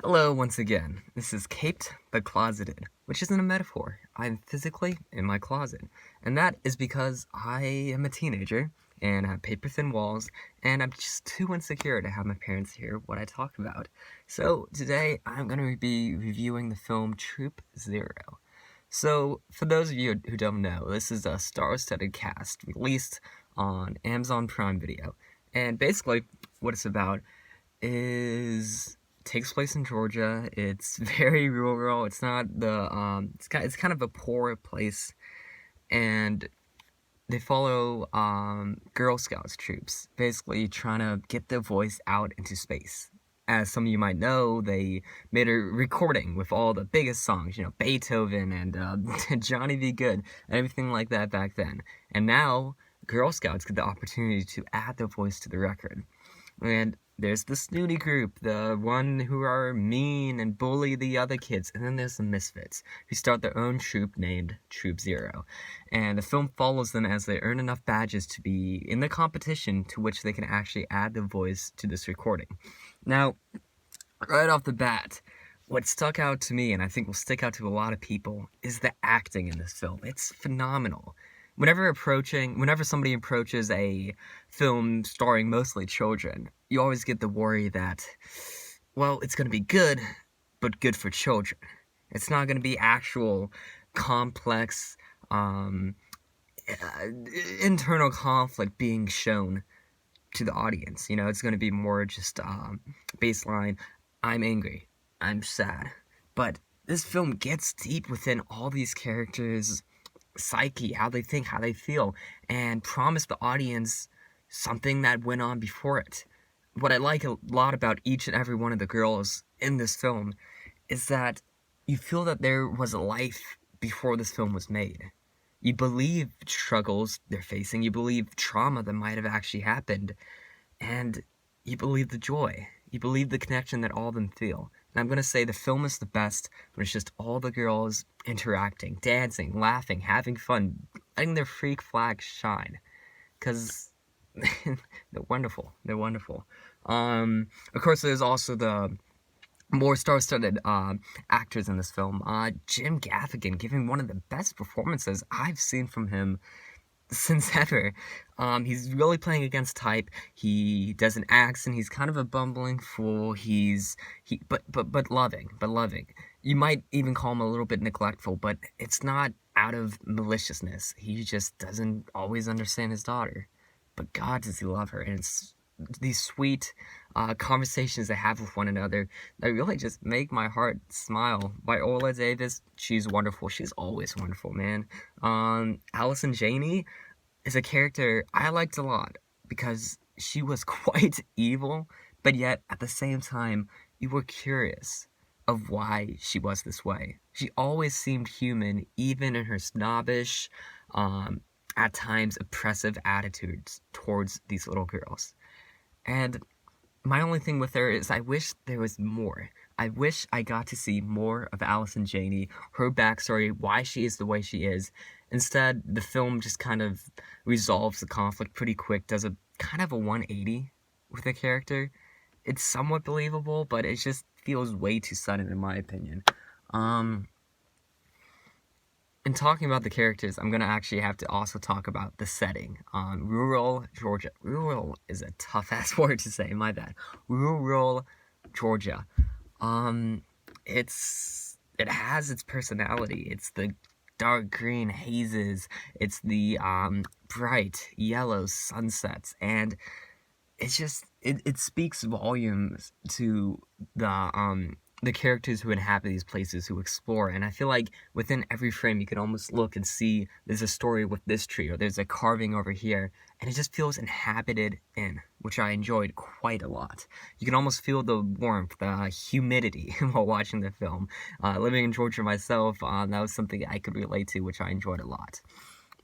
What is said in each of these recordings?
Hello once again. This is Caped but Closeted, which isn't a metaphor. I'm physically in my closet. And that is because I am a teenager and I have paper thin walls and I'm just too insecure to have my parents hear what I talk about. So today I'm going to be reviewing the film Troop Zero. So for those of you who don't know, this is a star-studded cast released on Amazon Prime Video. And basically what it's about is takes place in Georgia. It's very rural. It's not the it's kind of a poor place, and they follow Girl Scouts troops, basically trying to get their voice out into space. As some of you might know, they made a recording with all the biggest songs, Beethoven and Johnny B. Good, and everything like that back then. And now, Girl Scouts get the opportunity to add their voice to the record. And there's the snooty group, the one who are mean and bully the other kids, and then there's the misfits, who start their own troop named Troop Zero. And the film follows them as they earn enough badges to be in the competition to which they can actually add their voice to this recording. Now, right off the bat, what stuck out to me, and I think will stick out to a lot of people, is the acting in this film. It's phenomenal. Whenever somebody approaches a film starring mostly children, you always get the worry that, well, it's going to be good, but good for children. It's not going to be actual complex internal conflict being shown to the audience. It's going to be more just baseline, I'm angry, I'm sad. But this film gets deep within all these characters' psyche, how they think, how they feel, and promise the audience something that went on before it. What I like a lot about each and every one of the girls in this film is that you feel that there was a life before this film was made. You believe struggles they're facing, you believe trauma that might have actually happened, and you believe the joy. You believe the connection that all of them feel. And I'm going to say the film is the best when it's just all the girls interacting, dancing, laughing, having fun, letting their freak flag shine. Because they're wonderful. They're wonderful. Of course, there's also the more star-studded actors in this film. Jim Gaffigan giving one of the best performances I've seen from him since ever. He's really playing against type. He does an accent. He's kind of a bumbling fool. But loving. You might even call him a little bit neglectful, but it's not out of maliciousness. He just doesn't always understand his daughter. But God, does he love her. And it's these sweet conversations they have with one another that really just make my heart smile. Viola Davis, she's wonderful. She's always wonderful, man. Allison Janney is a character I liked a lot because she was quite evil, but yet at the same time, you were curious of why she was this way. She always seemed human, even in her snobbish, at times oppressive attitudes towards these little girls. And my only thing with her is I wish there was more. I wish I got to see more of Allison Janney, her backstory, why she is the way she is. Instead, the film just kind of resolves the conflict pretty quick, does a kind of a 180 with the character. It's somewhat believable, but it just feels way too sudden in my opinion. In talking about the characters, I'm going to actually have to also talk about the setting. Rural Georgia. Rural is a tough-ass word to say, my bad. Rural Georgia. It has its personality. It's the dark green hazes. It's the bright yellow sunsets. And it's just, it speaks volumes to the characters who inhabit these places, who explore, and I feel like within every frame you can almost look and see there's a story with this tree, or there's a carving over here, and it just feels inhabited in, which I enjoyed quite a lot. You can almost feel the warmth, the humidity while watching the film. Living in Georgia myself, that was something I could relate to, which I enjoyed a lot.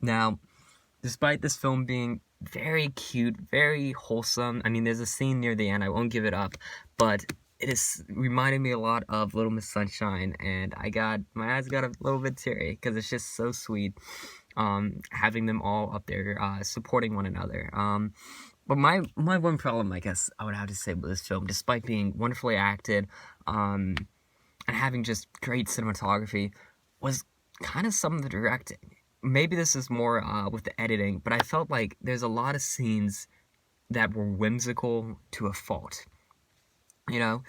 Now, despite this film being very cute, very wholesome, I mean, there's a scene near the end, I won't give it up, but it is reminded me a lot of Little Miss Sunshine, and my eyes got a little bit teary, because it's just so sweet, having them all up there, supporting one another. But my one problem, I guess, I would have to say with this film, despite being wonderfully acted, and having just great cinematography was kind of some of the directing. Maybe this is more with the editing, but I felt like there's a lot of scenes that were whimsical to a fault. You know,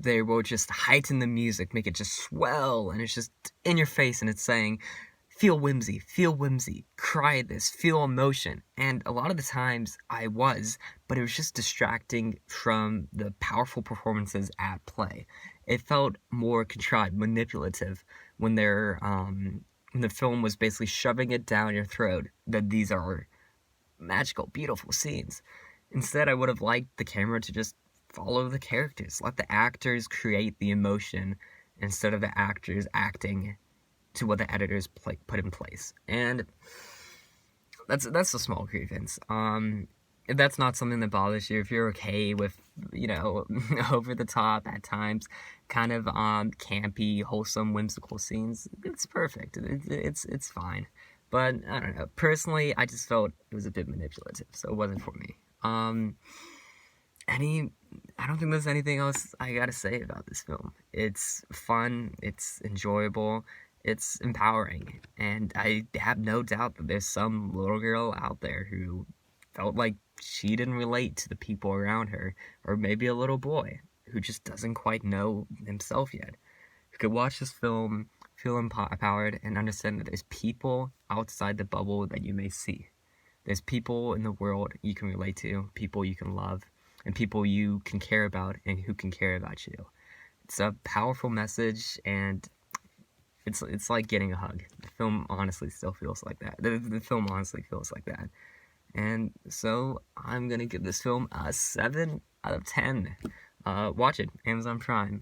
they will just heighten the music, make it just swell, and it's just in your face, and it's saying, feel whimsy, cry this, feel emotion. And a lot of the times I was, but it was just distracting from the powerful performances at play. It felt more contrived, manipulative when when the film was basically shoving it down your throat that these are magical, beautiful scenes. Instead, I would have liked the camera to just follow the characters, let the actors create the emotion instead of the actors acting to what the editors put in place. And that's a small grievance. If that's not something that bothers you, if you're okay with, over the top at times, kind of campy, wholesome, whimsical scenes, it's perfect. It's fine. But I don't know. Personally, I just felt it was a bit manipulative, so it wasn't for me. I don't think there's anything else I gotta say about this film. It's fun, it's enjoyable, it's empowering, and I have no doubt that there's some little girl out there who felt like she didn't relate to the people around her, or maybe a little boy who just doesn't quite know himself yet, who could watch this film, feel empowered, and understand that there's people outside the bubble that you may see. There's people in the world you can relate to, people you can love, and people you can care about and who can care about you. It's a powerful message, and it's like getting a hug. The film honestly still feels like that. The film honestly feels like that. And so I'm gonna give this film a 7 out of 10. Watch it, Amazon Prime.